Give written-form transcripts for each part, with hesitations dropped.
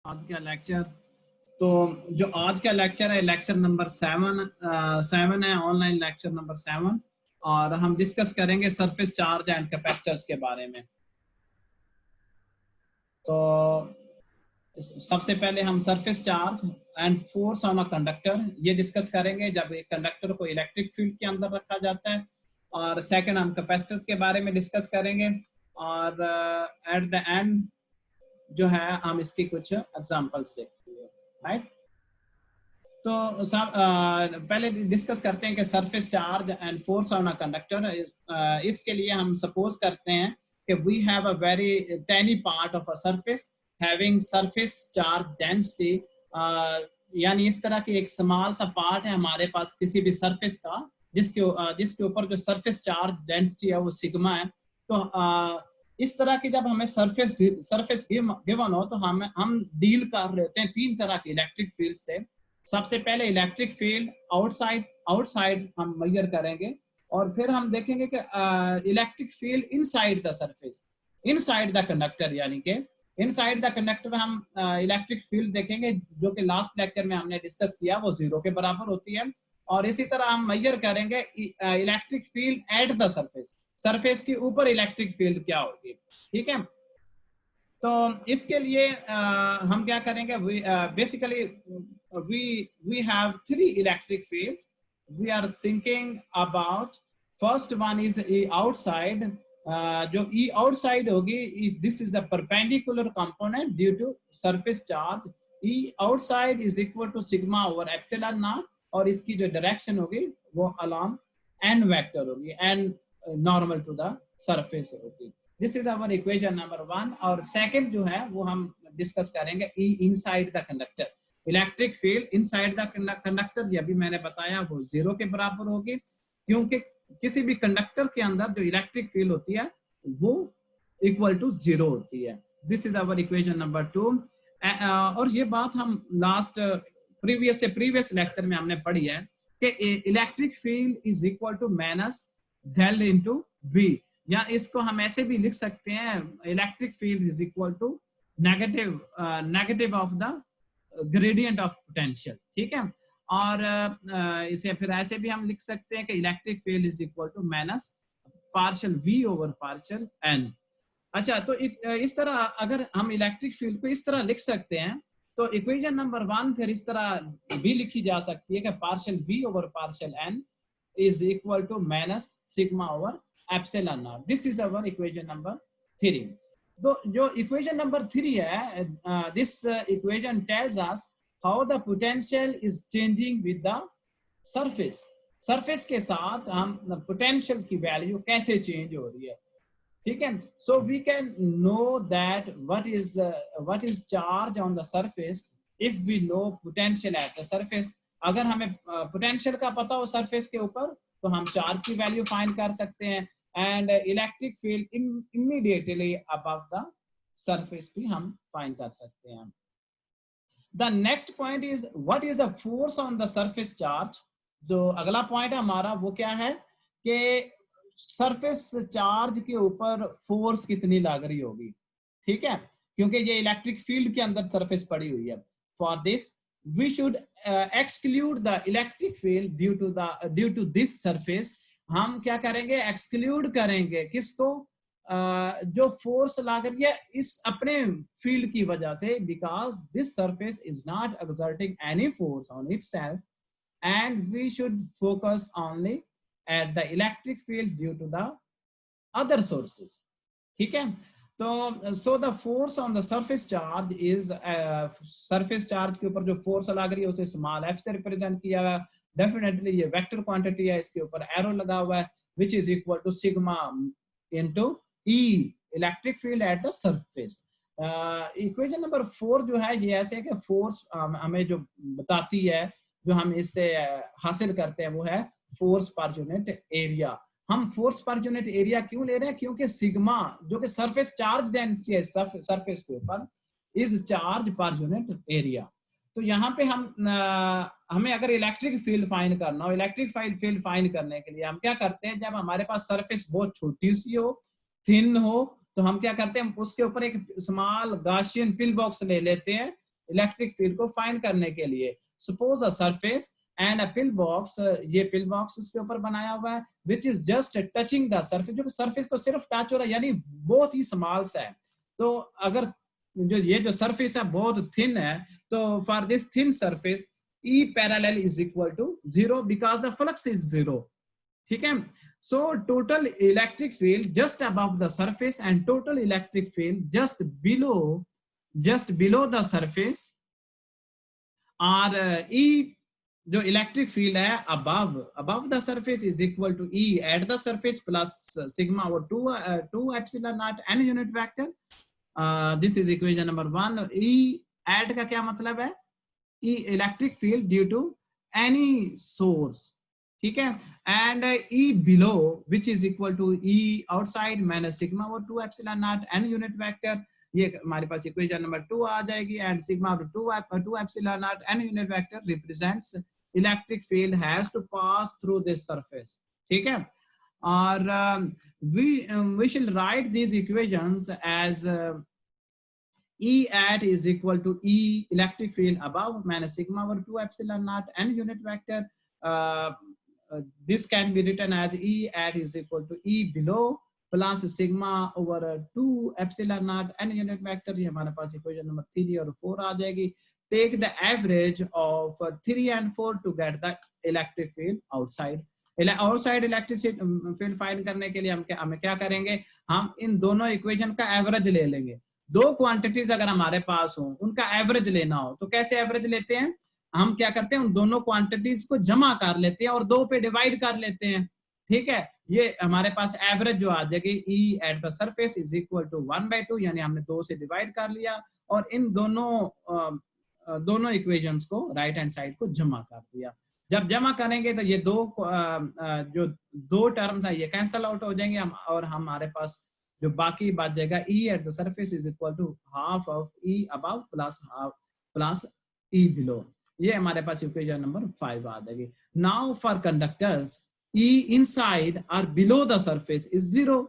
आज का लेक्चर तो जो आज का लेक्चर है लेक्चर नंबर 7 है, ऑनलाइन लेक्चर नंबर 7। और हम डिस्कस करेंगे सरफेस चार्ज एंड कैपेसिटर्स के बारे में। तो सबसे पहले हम surface charge and force on a conductor ये डिस्कस करेंगे जब एक कंडक्टर को इलेक्ट्रिक फील्ड के अंदर रखा जाता है। और सेकंड हम कैपेसिटर्स के बारे में डिस्कस करेंगे। और एट द एंड जो है हम इसकी कुछ एग्जांपल्स देखते हैं, राइट। तो पहले डिस्कस करते हैं कि surface charge and force on a conductor. इसके लिए हम सपोज करते हैं कि we have a very tiny part of a surface having surface charge density. यानी इस तरह की एक स्मॉल सा पार्ट है हमारे पास किसी भी सरफेस का जिसके ऊपर जो सरफेस चार्ज डेंसिटी है वो सिग्मा है। तो इस तरह की जब हमें सरफेस गिवन हो तो हम डील कर रहे होते हैं तीन तरह की इलेक्ट्रिक फील्ड से। सबसे पहले इलेक्ट्रिक फील्ड आउटसाइड हम मेजर करेंगे और फिर हम देखेंगे कि electric field inside the surface, inside the conductor, यानी कि इनसाइड द कंडक्टर हम इलेक्ट्रिक फील्ड देखेंगे जो कि लास्ट लेक्चर में हमने डिस्कस किया वो 0 के बराबर होती है। और इसी तरह हम मेजर करेंगे electric field at the surface, surface के ऊपर इलेक्ट्रिक फील्ड क्या होगी, ठीक है। तो इसके लिए हम क्या करेंगे, basically we have three electric fields. We are thinking about first one is E outside. जो E outside होगी, this is the perpendicular component due to surface charge. E outside is equal to sigma over epsilon naught और इसकी जो direction होगी वो along n vector होगी, n normal to the surface होगी। This is our equation number 1। और second जो है वो हम डिस्कस करेंगे E inside the conductor, electric field inside the conductor. ये भी मैंने बताया वो 0 के बराबर होगी क्योंकि किसी भी कंडक्टर के अंदर जो इलेक्ट्रिक फील्ड होती है वो इक्वल टू 0 होती है। This is our equation number 2। और ये बात हम लास्ट प्रीवियस लेक्चर में हमने पढ़ी है कि electric field is equal to minus del into B, या इसको हम ऐसे भी लिख सकते हैं electric field is equal to negative of the gradient of potential, ठीक है। और इसे फिर ऐसे भी हम लिख सकते हैं कि electric field is equal to minus partial v over partial n। अच्छा, तो इस तरह अगर हम इलेक्ट्रिक फील्ड को इस तरह लिख सकते हैं तो इक्वेशन नंबर 1 फिर इस तरह भी लिखी जा सकती है कि partial v over partial n is equal to minus sigma over epsilon naught। This is our equation number 3। तो जो equation number 3 है, this equation tells us how the potential is changing with the surface। Surface के साथ हम potential की value कैसे change हो रही है, ठीक है। So we can know that what is charge on the surface if we know potential at the surface। अगर हमें पोटेंशियल का पता हो सरफेस के ऊपर तो हम चार्ज की वैल्यू फाइंड कर सकते हैं and electric field immediately above the surface भी हम फाइंड कर सकते हैं। The next point is what is the force on the surface charge. जो अगला पॉइंट है हमारा वो क्या है कि सरफेस चार्ज के ऊपर फोर्स कितनी लग रही होगी, ठीक है, क्योंकि ये इलेक्ट्रिक फील्ड के अंदर सरफेस पड़ी हुई है। For this we should exclude the electric field due to this surface। हम क्या करेंगे, एक्सक्लूड करेंगे किसको, जो फोर्स लग रही है इस अपने फील्ड की वजह से, because this surface is not exerting any force on itself and we should focus only at the electric field due to the other sources, ठीक है। तो so the force on the surface charge is, surface charge के ऊपर जो force लग रही है उसे स्मॉल f से रिप्रेजेंट किया हुआ है। डेफिनेटली ये वेक्टर क्वांटिटी है, इसके ऊपर एरो लगा हुआ है which is equal to sigma into E electric field at the surface. Equation number 4 जो है ये ऐसे है कि फोर्स हमें जो बताती है, जो हम इससे हासिल करते हैं वो है फोर्स पर यूनिट एरिया। हम फोर्स पर यूनिट एरिया क्यों ले रहे हैं, क्योंकि सिग्मा जो कि सरफेस चार्ज डेंसिटी है सरफेस के ऊपर is charge per unit area. तो यहाँ पे हमें अगर इलेक्ट्रिक फील्ड फाइंड करना हो, इलेक्ट्रिक फील्ड फाइंड करने के लिए हम क्या करते हैं, जब हमारे पास सरफेस बहुत छोटी सी हो, थिन हो, तो हम क्या करते हैं उसके ऊपर एक स्मॉल गॉसियन पिल बॉक्स ले लेते हैं इलेक्ट्रिक फील्ड को फाइंड करने के लिए। Suppose a surface and a pill box, ये पिल बॉक्स उसके ऊपर बनाया हुआ है, which is just touching the surface, जो सरफेस को सिर्फ टच हो रहा है, यानी बहुत ही स्मॉल सा है। तो अगर जो सरफेस है बहुत थिन है, तो for this thin surface E parallel is equal to 0 because the flux is 0. ठीक है। So total electric field just above the surface and total electric field just below the surface और E जो electric field है above the surface is equal to E at the surface plus sigma over 2 epsilon naught n unit vector. This is equation number 1. E at का क्या मतलब है? E electric field due to any source, ठीक है, and E below which is equal to E outside minus sigma over 2 epsilon naught n unit vector, ये हमारे पास equation number 2 आ जाएगी, and sigma over 2 epsilon naught n unit vector represents electric field has to pass through this surface, ठीक है। और we shall write these equations as E at is equal to E electric field above minus sigma over 2 epsilon naught n unit vector. This can be written as E at is equal to E below plus sigma over 2 epsilon naught n unit vector. ये हमारे पास equation number 3 और 4 आ जाएगी। Take the average of 3 and 4 to get the electric field outside. Outside electric field find करने के लिए हम क्या करेंगे, हम इन दोनों इक्वेशन का एवरेज ले लेंगे। दो क्वांटिटीज अगर हमारे पास हो, उनका एवरेज लेना हो, तो कैसे एवरेज लेते हैं, हम क्या करते हैं, उन दोनों क्वांटिटीज को जमा कर लेते हैं और 2 पे डिवाइड कर लेते हैं, ठीक है। ये हमारे पास एवरेज जो आ जाएगी E at the surface is equal to 1/2, यानी हमने 2 से डिवाइड कर लिया और इन दोनों इक्वेशंस को राइट हैंड साइड को जमा कर दिया। जब जमा करेंगे तो ये जो दो टर्म्स है ये कैंसल आउट हो जाएंगे और हमारे पास जो बाकी बात जाएगा E at the surface is equal to half of E above plus E below। ये हमारे पास इक्वेशन नंबर 5 आ जाएगी। Now for conductors E inside or below the surface is 0।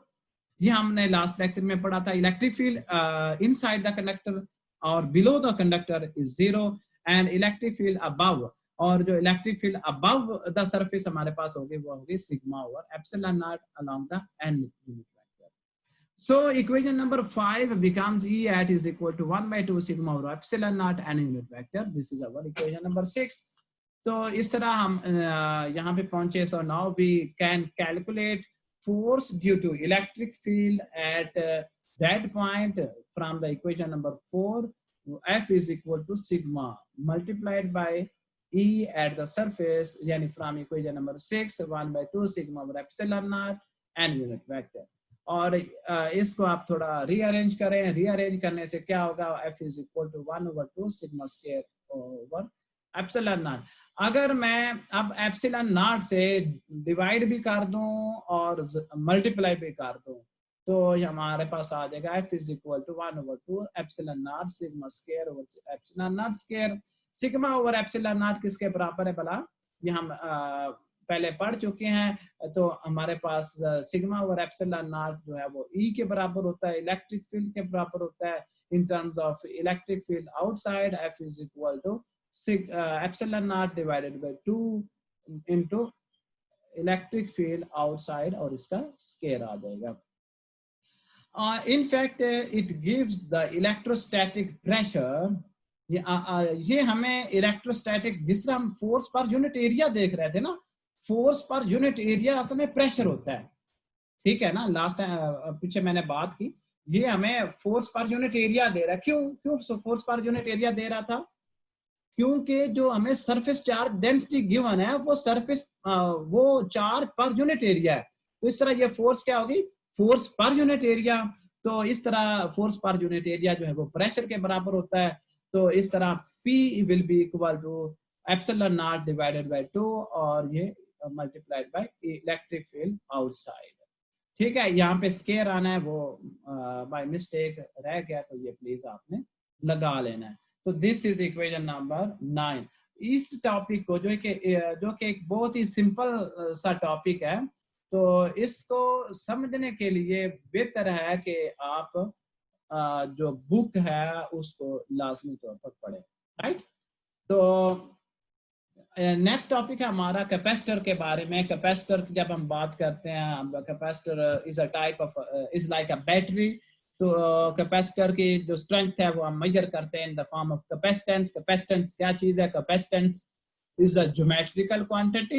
ये हमने लास्ट लेक्चर में पढ़ा था। Electric field inside the conductor और below the conductor is 0 and electric field above, और जो electric field above the surface हमारे पास होगी वो होगी sigma over epsilon not along the n unit vector. So equation number 5 becomes E at is equal to 1/2 sigma over epsilon naught n unit vector. This is our equation number 6। तो इस तरह हम यहाँ पे पहुंचे। So now we can calculate force due to electric field at that point from the equation number 4. F is equal to sigma multiplied by E at the surface, यानी from equation number 6 1/2 sigma over epsilon naught n unit vector। और इसको आप थोड़ा rearrange करें, rearrange करने से क्या होगा, F is equal to 1/2 sigma square over epsilon naught। अगर मैं अब एप्सिलॉन नॉट से डिवाइड भी कर दूं और मल्टीप्लाई भी कर दूं तो हमारे पास आ जाएगा F is equal to 1/2 epsilon naught sigma square over epsilon naught square। Sigma over epsilon not किसके बराबर है भला, ये हम पहले पढ़ चुके हैं। तो हमारे पास सिग्मा ओवर एप्सिलॉन नॉट जो है वो E के बराबर होता है, इलेक्ट्रिक फील्ड के बराबर होता है। In terms of electric field outside F is equal to epsilon naught divided by 2 into electric field outside और इसका स्केयर आ जाएगा। In fact it gives the electrostatic pressure। ये हमें इलेक्ट्रोस्टैटिक, जिस तरह हम फोर्स पर यूनिट एरिया देख रहे थे ना, फोर्स पर यूनिट एरिया असल में प्रेशर होता है, ठीक है ना। लास्ट टाइम पीछे मैंने बात की, ये हमें फोर्स पर यूनिट एरिया दे रहा है। क्यों फोर्स पर यूनिट एरिया दे रहा था, क्योंकि जो हमें सरफेस चार्ज डेंसिटी गिवन है वो चार्ज पर यूनिट एरिया है। तो इस तरह ये फोर्स क्या होगी, फोर्स पर यूनिट एरिया। तो इस तरह फोर्स पर यूनिट एरिया जो है वो प्रेशर के बराबर होता है। तो इस तरह P will be equal to epsilon naught divided by 2 और ये multiplied by electric field outside, ठीक है। यहाँ पे स्केयर आना है, वो बाय मिस्टेक रह गया, तो ये प्लीज आपने लगा लेना है। तो दिस इज इक्वेशन नंबर 9। इस टॉपिक को जो कि एक बहुत ही सिंपल सा टॉपिक है, तो इसको समझने के लिए बेहतर है कि आप जो बुक है उसको लाजमी तौर पर पढ़े, राइट। तो नेक्स्ट टॉपिक है हमारा कैपेसिटर के बारे में। कैपेसिटर की जब हम बात करते हैं, capacitor is a type of, is like a battery. तो कैपेसिटर की जो स्ट्रेंथ है वो हम मेजर करते हैं in the form of capacitance. Capacitance क्या चीज है? Capacitance is a geometrical quantity.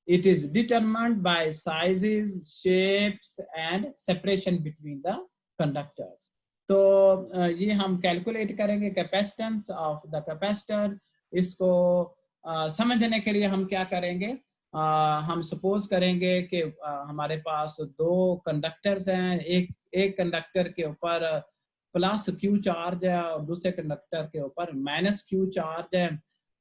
It is determined by sizes, shapes and separation between the conductors. तो ये हम कैलकुलेट करेंगे कैपेसिटेंस ऑफ द कैपेसिटर। इसको समझने के लिए हम क्या करेंगे, हम सपोज करेंगे कि हमारे पास दो कंडक्टर्स हैं। एक कंडक्टर के ऊपर प्लस क्यू चार्ज है और दूसरे कंडक्टर के ऊपर माइनस क्यू चार्ज है,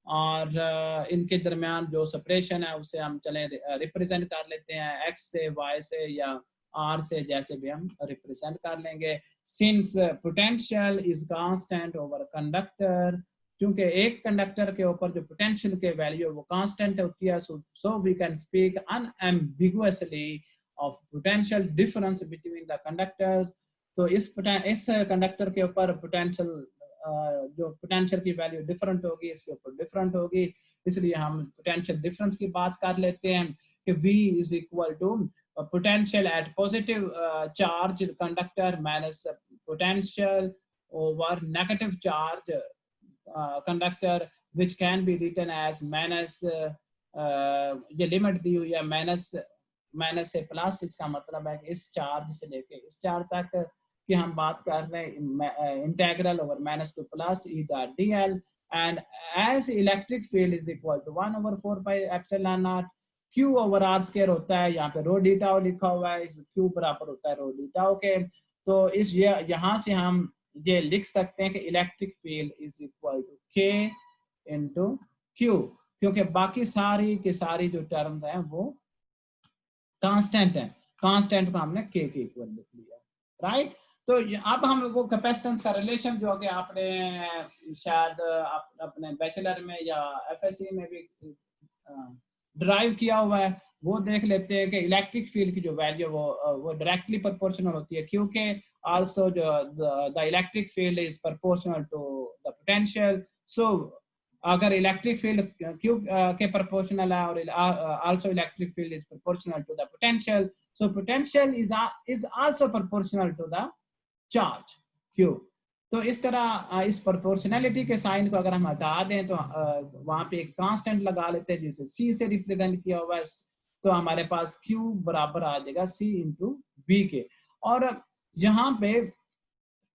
और इनके दरमियान जो सेपरेशन है उसे हम चले रिप्रेजेंट कर लेते हैं एक्स से, वाई से या आर से, जैसे भी हम रिप्रेजेंट कर लेंगे। Since potential is constant over conductor, क्योंकि एक कंडक्टर के ऊपर जो पोटेंशियल के वैल्यू वो कांस्टेंट होती है, so we can speak unambiguously of potential difference between the conductors. तो इस कंडक्टर के ऊपर पोटेंशियल, जो पोटेंशियल की वैल्यू डिफरेंट होगी, इसके ऊपर डिफरेंट होगी, इसलिए हम पोटेंशियल डिफरेंस की बात कर लेते हैं कि V is equal to potential at positive charge conductor minus potential over negative charge conductor, which can be written as minus, ये लिमिट दी हुई है माइनस से प्लस। इसका मतलब है कि इस चार्ज से लेके इस चार्ज तक कि हम बात कर रहे हैं integral over minus to plus E dot d l, and as electric field is equal to 1/4 pi epsilon naught q over r square होता है। यहाँ पे रो डी टाउ लिखा हुआ है, क्यू बराबर होता है रो डी टाउ के। तो इस यहाँ से हम ये लिख सकते हैं कि electric field is equal to k into q, क्योंकि बाकी सारी की सारी जो टर्म्स हैं वो कांस्टेंट है। कांस्टेंट को हमने के इक्वल लिख लिया, राइट। तो अब हम वो कैपेसिटेंस का रिलेशन जो कि आपने शायद अपने बैचलर में या एफएससी में भी ड्राइव किया हुआ है, वो देख लेते हैं कि इलेक्ट्रिक फील्ड की जो वैल्यू वो डायरेक्टली प्रोपोर्शनल होती है, क्योंकि also the electric field is proportional to the potential. So अगर इलेक्ट्रिक फील्ड क्यू के प्रोपोर्शनल है और also electric field is proportional to the potential, so potential is also proportional to the charge Q. तो इस तरह इस proportionality के sign को अगर हम हटा दें तो वहां पे एक कांस्टेंट लगा लेते हैं जिसे सी से रिप्रेजेंट किया हुआ है, तो हमारे पास क्यू बराबर आ जाएगा सी इंटू बी के। और यहाँ पे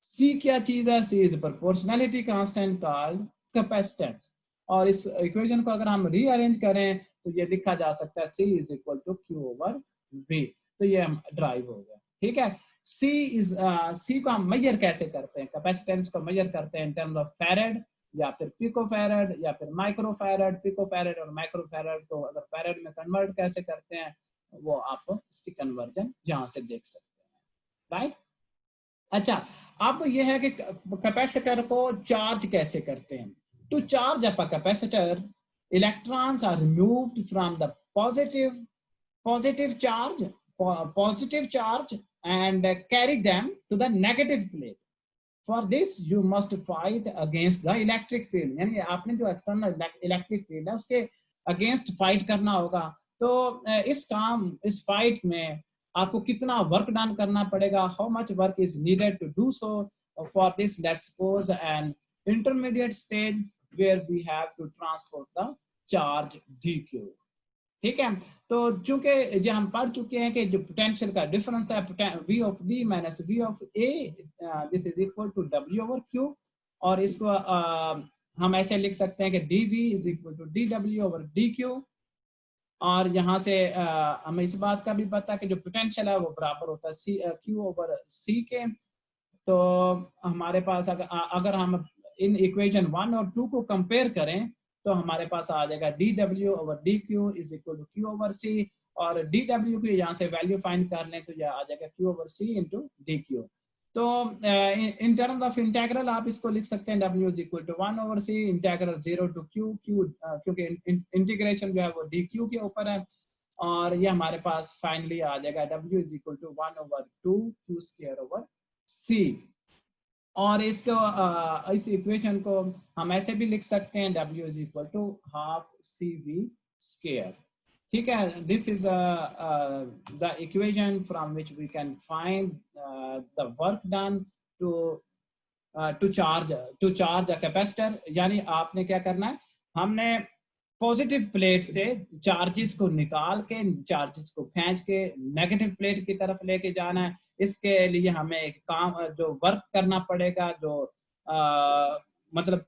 सी क्या चीज है? C is proportionality constant called capacitance. और इस इक्वेशन को अगर हम रीअरेंज करें तो ये लिखा जा सकता है C is equal to Q over B. तो ये हम ड्राइव हो गया, ठीक है। सी को हम मेजर कैसे करते हैं? कैपेसिटेंस को मेजर करते हैं इन टर्म्स ऑफ फैरेड या फिर पिकोफैरेड या फिर माइक्रोफैरेड। पिकोफैरेड और माइक्रोफैरेड, तो अगर फैरेड में कन्वर्ट कैसे करते हैं वो आप इसकी कन्वर्जन जहां से देख सकते हैं, राइट। अच्छा, अब ये है कि कैपेसिटर को चार्ज कैसे करते हैं। To charge up a capacitor, electrons are removed from the positive charge and carry them to the negative plate. For this you must fight against the electric field, यानी आपने जो एक्सटर्नल इलेक्ट्रिक फील्ड है उसके against fight करना होगा। तो इस fight में आपको कितना वर्क डन करना पड़ेगा, how much work is needed to do so. For this let's suppose an intermediate stage where we have to transport the charge dq, ठीक है। तो चूंकि जो हम पढ़ चुके हैं कि जो पोटेंशियल का डिफरेंस है V of D minus V of A, this is equal to W over Q, और इसको हम ऐसे लिख सकते हैं कि dV is equal to dW over dQ। और यहाँ से हमें इस बात का भी पता है कि जो पोटेंशियल है वो बराबर होता है Q ओवर C के। तो हमारे पास अगर हम इन इक्वेशन 1 और 2 को कंपेयर करें तो हमारे पास आ जाएगा dW over dQ is equal to Q over C, और dW की यहाँ से वैल्यू फाइंड कर लें तो यह आ जाएगा Q over C into dQ। तो इन टर्म्स ऑफ इंटीग्रल आप इसको लिख सकते हैं W is equal to 1 over C integral 0 to Q, क्योंकि इंटीग्रेशन जो है वो dQ के ऊपर है, और ये हमारे पास फाइनली आ जाएगा W is equal to 1 over 2 Q square over C। और इसको इस इक्वेशन को हम ऐसे भी लिख सकते हैं, W is equal to half CV square. ठीक है, this is the equation from which we can find the work done to charge a capacitor. यानी आपने क्या करना है, हमने पॉजिटिव प्लेट से चार्जेस को निकाल के, चार्जेस को खींच के नेगेटिव प्लेट की तरफ लेके जाना है। इसके लिए हमें एक काम जो वर्क करना पड़ेगा, जो मतलब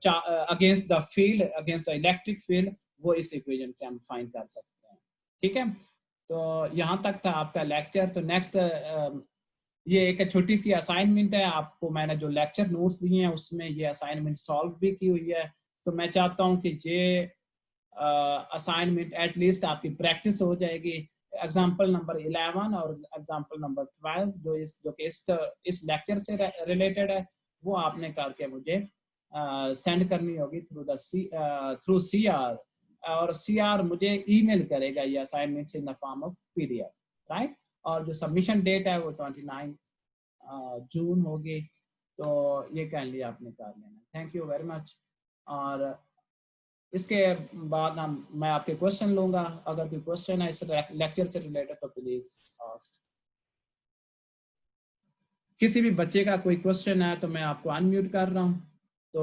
against the field, against the electric field, वो इस इक्वेशन से हम फाइंड कर सकते हैं। ठीक है, तो यहाँ तक था आपका लेक्चर। तो नेक्स्ट ये एक छोटी सी असाइनमेंट है, आपको मैंने जो लेक्चर नोट्स दिए हैं उसमें ये असाइनमेंट सॉल्व भी की हुई है। तो मैं चाहता हूँ कि ये असाइनमेंट एटलीस्ट आपकी प्रैक्टिस हो जाएगी। एग्जाम्पल नंबर 11 और एग्जाम्पल नंबर 12 जो कि इस लेक्चर से रिलेटेड है, वो आपने करके मुझे सेंड करनी होगी थ्रू CR, और CR मुझे ईमेल करेगा ये assignments in the form of PDF, right. और जो सबमिशन डेट है वो 29 जून होगी। तो ये काइंडली आपने कर लेना। Thank you very much. और इसके बाद मैं आपके क्वेश्चन लूंगा। अगर कोई क्वेश्चन है इस लेक्चर से रिलेटेड तो प्लीज आस्क। किसी भी बच्चे का कोई क्वेश्चन है तो मैं आपको अनम्यूट कर रहा हूं, तो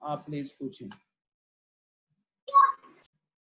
आप प्लीज पूछें।